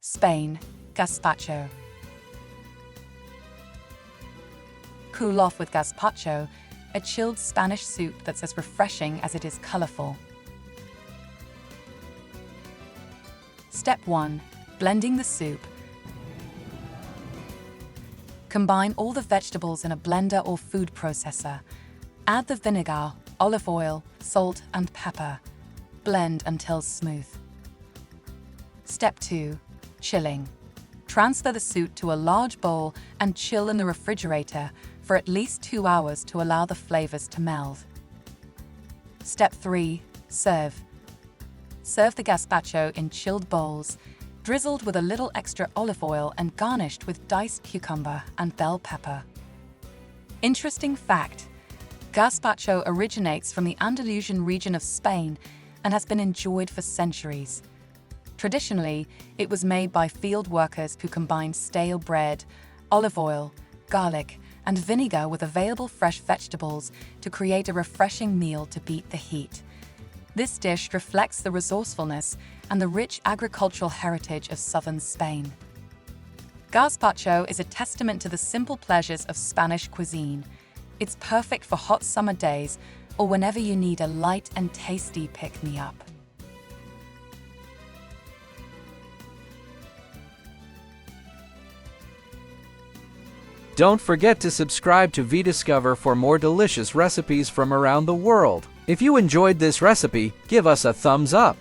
Spain, Gazpacho. Cool off with gazpacho, a chilled Spanish soup that's as refreshing as it is colorful. Step 1. Blending the soup. Combine all the vegetables in a blender or food processor. Add the vinegar, olive oil, salt, and pepper. Blend until smooth. Step 2. Chilling. Transfer the soup to a large bowl and chill in the refrigerator for at least 2 hours to allow the flavors to meld. Step 3. Serve. Serve the gazpacho in chilled bowls, drizzled with a little extra olive oil and garnished with diced cucumber and bell pepper. Interesting fact: gazpacho originates from the Andalusian region of Spain and has been enjoyed for centuries. Traditionally, it was made by field workers who combined stale bread, olive oil, garlic, and vinegar with available fresh vegetables to create a refreshing meal to beat the heat. This dish reflects the resourcefulness and the rich agricultural heritage of southern Spain. Gazpacho is a testament to the simple pleasures of Spanish cuisine. It's perfect for hot summer days or whenever you need a light and tasty pick-me-up. Don't forget to subscribe to VDiscover for more delicious recipes from around the world. If you enjoyed this recipe, give us a thumbs up.